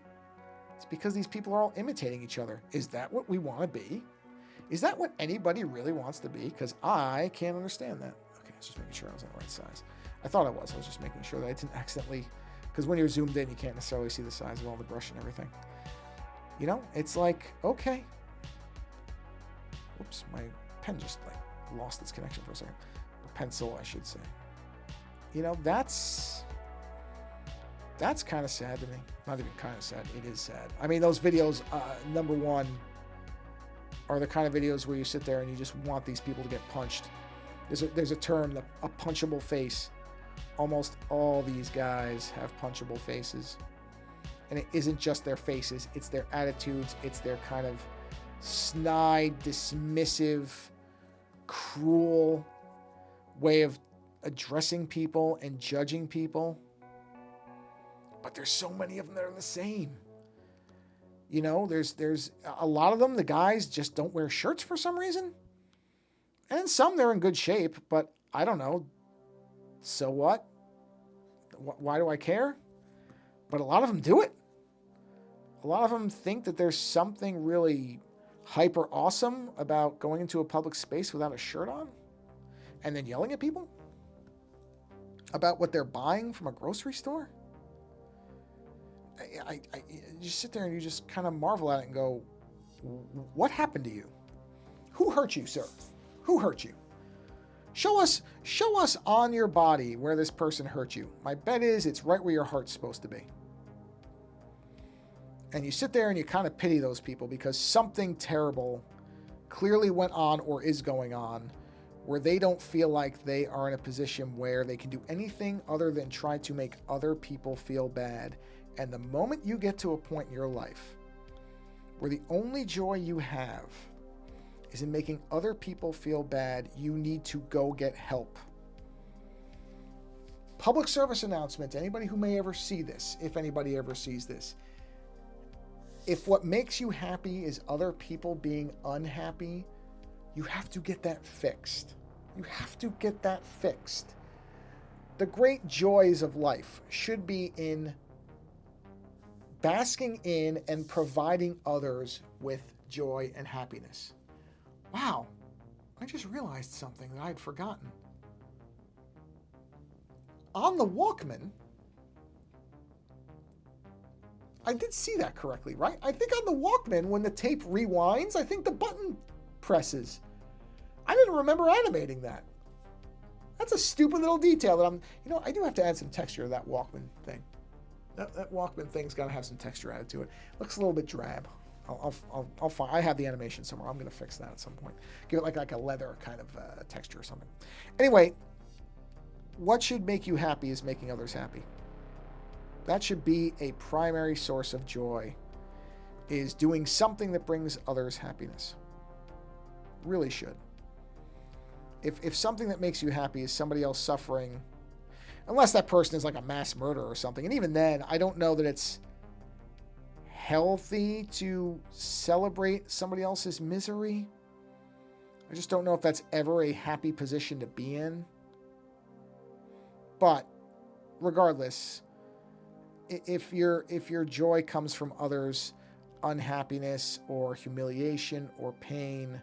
It's because these people are all imitating each other. Is that what we want to be? Is that what anybody really wants to be? Because I can't understand that. Okay, I was just making sure I was on the right size. I thought I was. I was just making sure that I didn't accidentally... Because when you're zoomed in, you can't necessarily see the size of all the brush and everything. It's like, okay. Oops, my pen just lost its connection for a second. Or pencil, I should say. That's kind of sad to me. Not even kind of sad. It is sad. Those videos, number one, are the kind of videos where you sit there and you just want these people to get punched. There's a term, a punchable face. Almost all these guys have punchable faces. And it isn't just their faces, it's their attitudes, it's their kind of snide, dismissive, cruel way of addressing people and judging people. But there's so many of them that are the same. There's a lot of them, the guys just don't wear shirts for some reason. And in some, they're in good shape, but I don't know. So what? Why do I care? But a lot of them do it. A lot of them think that there's something really hyper awesome about going into a public space without a shirt on and then yelling at people about what they're buying from a grocery store. You sit there and you just kind of marvel at it and go, what happened to you? Who hurt you, sir? Who hurt you? Show us on your body where this person hurt you. My bet is it's right where your heart's supposed to be. And you sit there and you kind of pity those people because something terrible clearly went on or is going on where they don't feel like they are in a position where they can do anything other than try to make other people feel bad. And the moment you get to a point in your life where the only joy you have is in making other people feel bad, you need to go get help. Public service announcement to anybody who may ever see this, if anybody ever sees this. If what makes you happy is other people being unhappy, you have to get that fixed. You have to get that fixed. The great joys of life should be in basking in and providing others with joy and happiness. Wow, I just realized something that I had forgotten. On the Walkman, I did see that correctly, right? I think on the Walkman, when the tape rewinds, I think the button presses. I didn't remember animating that. That's a stupid little detail that I do have to add some texture to that Walkman thing. That Walkman thing's got to have some texture added to it. Looks a little bit drab. I'll find. I have the animation somewhere. I'm going to fix that at some point. Give it like a leather kind of texture or something. Anyway, what should make you happy is making others happy. That should be a primary source of joy, is doing something that brings others happiness. Really should. If something that makes you happy is somebody else suffering, unless that person is like a mass murderer or something, and even then, I don't know that it's healthy to celebrate somebody else's misery. I just don't know if that's ever a happy position to be in. But regardless, if your joy comes from others' unhappiness or humiliation or pain,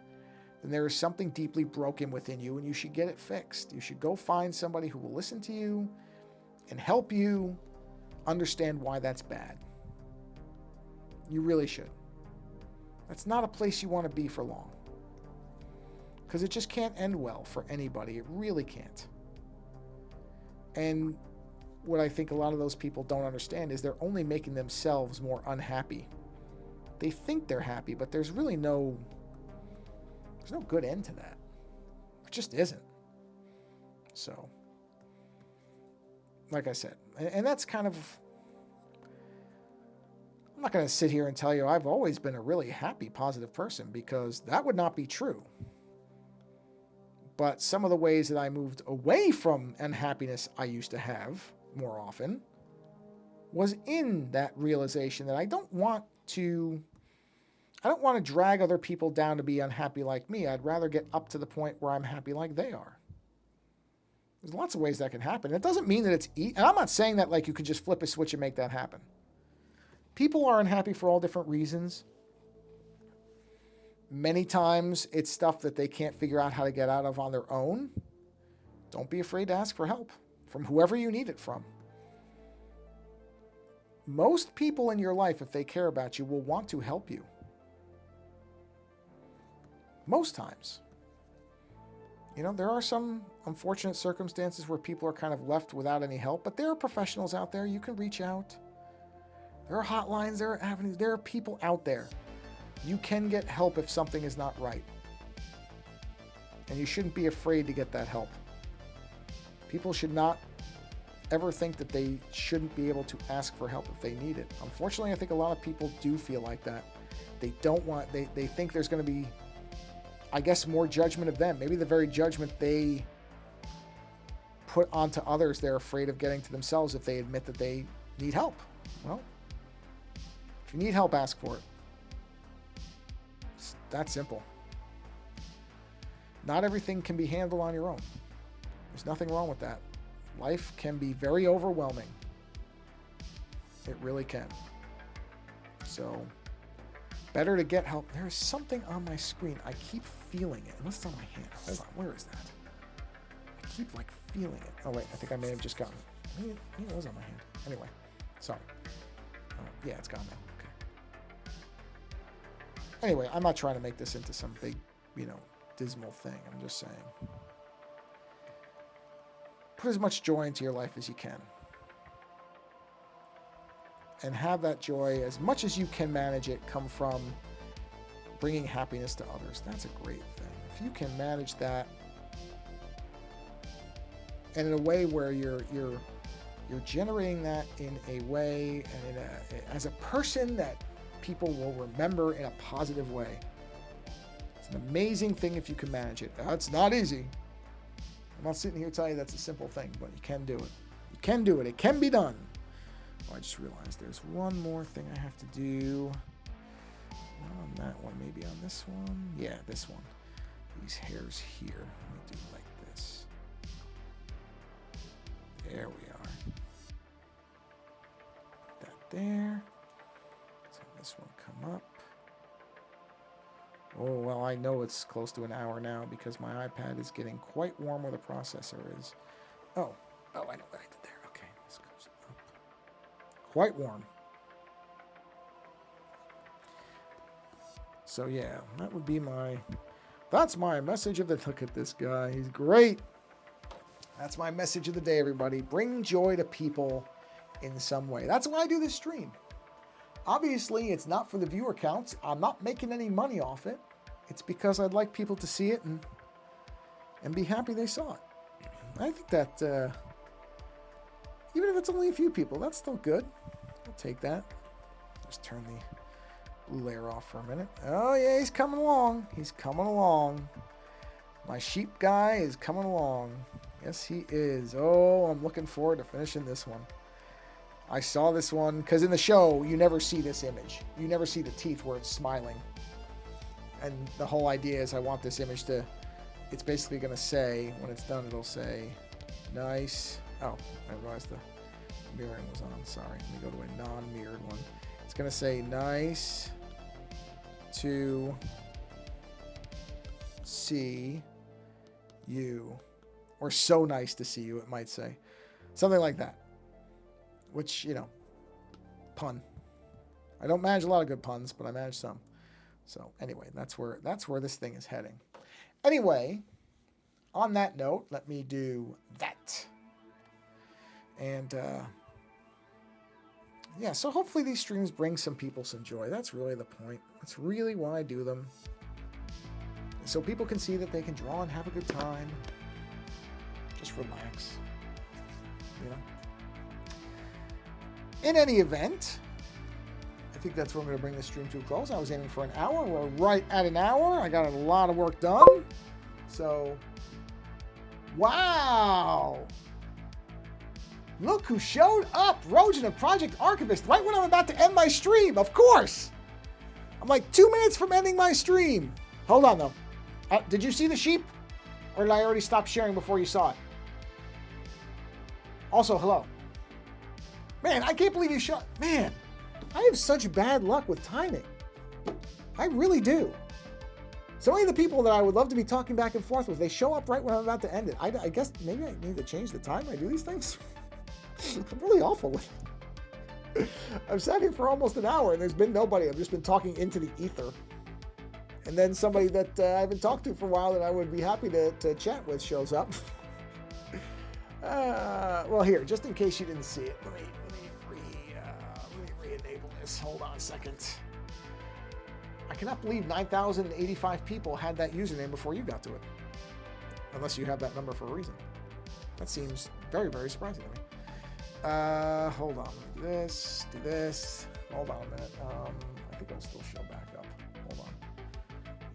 then there is something deeply broken within you and you should get it fixed. You should go find somebody who will listen to you and help you understand why that's bad. You really should. That's not a place you want to be for long. Because it just can't end well for anybody. It really can't. And what I think a lot of those people don't understand is they're only making themselves more unhappy. They think they're happy, but there's really no good end to that. It just isn't. So, like I said, and that's kind of, I'm not going to sit here and tell you I've always been a really happy, positive person, because that would not be true. But some of the ways that I moved away from unhappiness I used to have more often was in that realization that I don't want to drag other people down to be unhappy like me. I'd rather get up to the point where I'm happy like they are. There's lots of ways that can happen. It doesn't mean that it's easy. And I'm not saying that like you could just flip a switch and make that happen. People are unhappy for all different reasons. Many times it's stuff that they can't figure out how to get out of on their own. Don't be afraid to ask for help from whoever you need it from. Most people in your life, if they care about you, will want to help you. Most times. There are some unfortunate circumstances where people are kind of left without any help, but there are professionals out there. You can reach out. There are hotlines, there are avenues, there are people out there. You can get help if something is not right. And you shouldn't be afraid to get that help. People should not ever think that they shouldn't be able to ask for help if they need it. Unfortunately, I think a lot of people do feel like that. They think there's going to be, I guess, more judgment of them. Maybe the very judgment they put onto others, they're afraid of getting to themselves if they admit that they need help. Well, if you need help, ask for it. It's that simple. Not everything can be handled on your own. There's nothing wrong with that. Life can be very overwhelming. It really can. So, better to get help. There is something on my screen. I keep feeling it. Unless it's on my hand. Hold on. Where is that? I keep feeling it. Oh wait, I think I may have just gotten it. Maybe it was on my hand. Anyway, sorry. Oh, yeah, it's gone now. Okay. Anyway, I'm not trying to make this into some big, dismal thing. I'm just saying. Put as much joy into your life as you can. And have that joy, as much as you can manage it, come from bringing happiness to others. That's a great thing. If you can manage that, and in a way where you're generating that in a way and as a person that people will remember in a positive way. It's an amazing thing if you can manage it. It's not easy. I'm not sitting here telling you that's a simple thing, but you can do it. You can do it. It can be done. Oh, I just realized there's one more thing I have to do. Not on that one, maybe on this one. Yeah, this one. These hairs here. Let me do like this. There we are. Put that there. So this one come up. Oh, well, I know it's close to an hour now because my iPad is getting quite warm where the processor is. Oh, I know what I did there. Okay, this comes up. Quite warm. So yeah, that would be that's my message of the, look at this guy, he's great. That's my message of the day, everybody. Bring joy to people in some way. That's why I do this stream. Obviously, it's not for the viewer counts. I'm not making any money off it. It's because I'd like people to see it and be happy they saw it. I think that even if it's only a few people, that's still good. I'll take that. Just turn the blue layer off for a minute. Oh, yeah, he's coming along. He's coming along. My sheep guy is coming along. Yes, he is. Oh, I'm looking forward to finishing this one. I saw this one, because in the show, you never see this image. You never see the teeth where it's smiling. And the whole idea is I want this image to, it's basically going to say, when it's done, it'll say, nice. Oh, I realized the mirroring was on. Sorry. Let me go to a non-mirrored one. It's going to say, nice to see you. Or so nice to see you, it might say. Something like that. Which, pun. I don't manage a lot of good puns, but I manage some. So anyway, that's where this thing is heading. Anyway, on that note, let me do that. And yeah, so hopefully these streams bring some people some joy. That's really the point. That's really why I do them. So people can see that they can draw and have a good time. Just relax. In any event, I think that's where I'm going to bring this stream to a close. I was aiming for an hour. We're right at an hour. I got a lot of work done. So, wow. Look who showed up. Rojan of Project Archivist, right when I'm about to end my stream. Of course. I'm like 2 minutes from ending my stream. Hold on, though. Did you see the sheep? Or did I already stop sharing before you saw it? Also, hello. Man, I can't believe you shot. Man, I have such bad luck with timing. I really do. So many of the people that I would love to be talking back and forth with, they show up right when I'm about to end it. I guess maybe I need to change the time I do these things. I'm really awful with it. I've sat here for almost an hour and there's been nobody. I've just been talking into the ether. And then somebody that I haven't talked to for a while that I would be happy to chat with shows up. Well, here, just in case you didn't see it, let me re-enable this. Hold on a second. I cannot believe 9,085 people had that username before you got to it. Unless you have that number for a reason. That seems very, very surprising to me. Hold on. Do this. Hold on a minute. I think I'll still show back up. Hold on.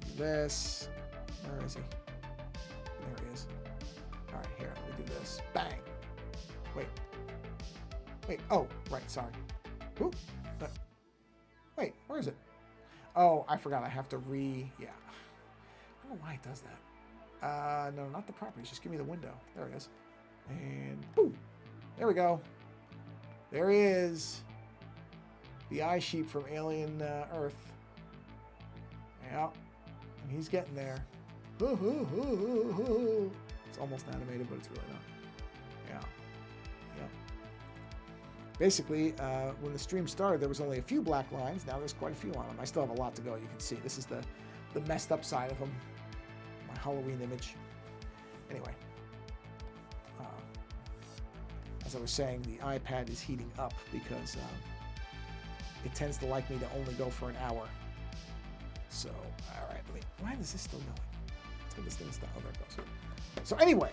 Do this. Where is he? There he is. All right, here. Let me do this. Bang. Wait. Oh, right. Sorry. Oop. Wait, where is it? Oh, I forgot. I have to yeah. I don't know why it does that. No, not the properties. Just give me the window. There it is. And boom. There we go. There he is. The eye sheep from Alien Earth. Yeah. And he's getting there. It's almost animated, but it's really not. Yeah. Yep. Basically, when the stream started, there was only a few black lines. Now there's quite a few on them. I still have a lot to go. You can see this is the messed up side of them. My Halloween image. Anyway, as I was saying, the iPad is heating up because it tends to like me to only go for an hour. So, all right, why is this still going? Until this thing's done. Oh, there it goes. So anyway,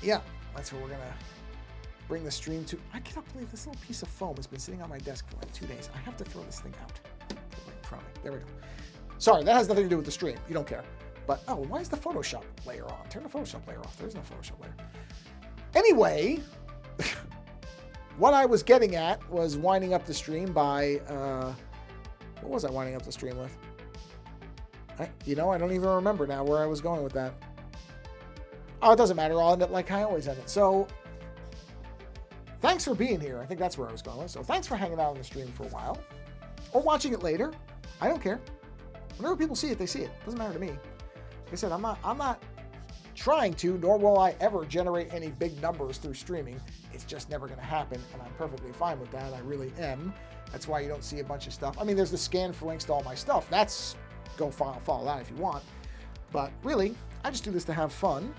yeah, that's where we're gonna bring the stream to. I cannot believe this little piece of foam has been sitting on my desk for like 2 days. I have to throw this thing out. Right in front of me. There we go. Sorry, that has nothing to do with the stream. You don't care. But, oh, why is the Photoshop layer on? Turn the Photoshop layer off. There's no Photoshop layer. Anyway, what I was getting at was winding up the stream by, what was I winding up the stream with? I don't even remember now where I was going with that. Oh, it doesn't matter. I'll end it like I always end it. So, thanks for being here. I think that's where I was going with. So, thanks for hanging out on the stream for a while. Or watching it later. I don't care. Whenever people see it, they see it. Doesn't matter to me. Like I said, I'm not trying to, nor will I ever generate any big numbers through streaming. It's just never going to happen, and I'm perfectly fine with that. I really am. That's why you don't see a bunch of stuff. I mean, there's the scan for links to all my stuff. That's, go follow that if you want. But really, I just do this to have fun.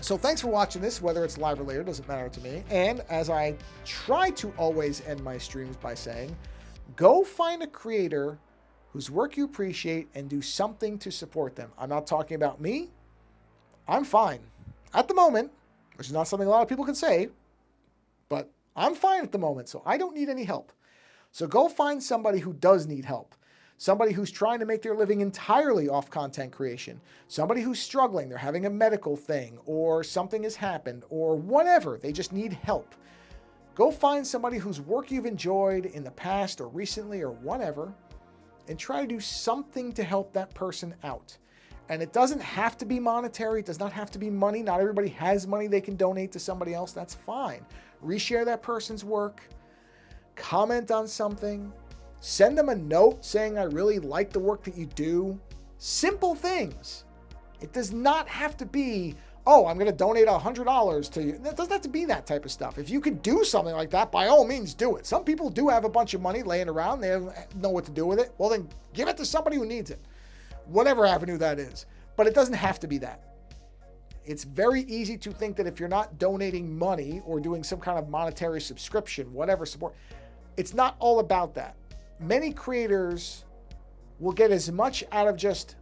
So thanks for watching this, whether it's live or later, doesn't matter to me. And as I try to always end my streams by saying, go find a creator whose work you appreciate and do something to support them. I'm not talking about me. I'm fine at the moment, which is not something a lot of people can say, but I'm fine at the moment, so I don't need any help. So go find somebody who does need help. Somebody who's trying to make their living entirely off content creation. Somebody who's struggling. They're having a medical thing or something has happened or whatever. They just need help. Go find somebody whose work you've enjoyed in the past or recently or whatever and try to do something to help that person out. And it doesn't have to be monetary. It does not have to be money. Not everybody has money they can donate to somebody else. That's fine. Reshare that person's work. Comment on something. Send them a note saying, I really like the work that you do. Simple things. It does not have to be, oh, I'm going to donate $100 to you. It doesn't have to be that type of stuff. If you can do something like that, by all means, do it. Some people do have a bunch of money laying around. They don't know what to do with it. Well, then give it to somebody who needs it. Whatever avenue that is. But it doesn't have to be that. It's very easy to think that if you're not donating money or doing some kind of monetary subscription, whatever support, it's not all about that. Many creators will get as much out of just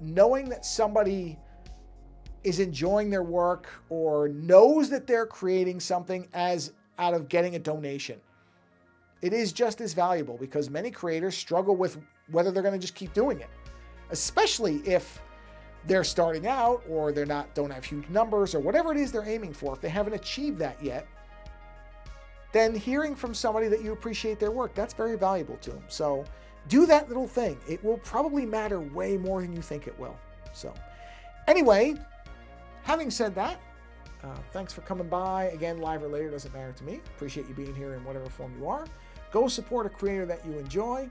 knowing that somebody is enjoying their work or knows that they're creating something as out of getting a donation. It is just as valuable because many creators struggle with whether they're going to just keep doing it, especially if they're starting out or don't have huge numbers or whatever it is they're aiming for. If they haven't achieved that yet, then hearing from somebody that you appreciate their work, that's very valuable to them. So do that little thing. It will probably matter way more than you think it will. So anyway, having said that, thanks for coming by. Again, live or later, doesn't matter to me. Appreciate you being here in whatever form you are. Go support a creator that you enjoy.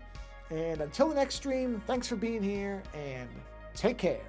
And until the next stream, thanks for being here and take care.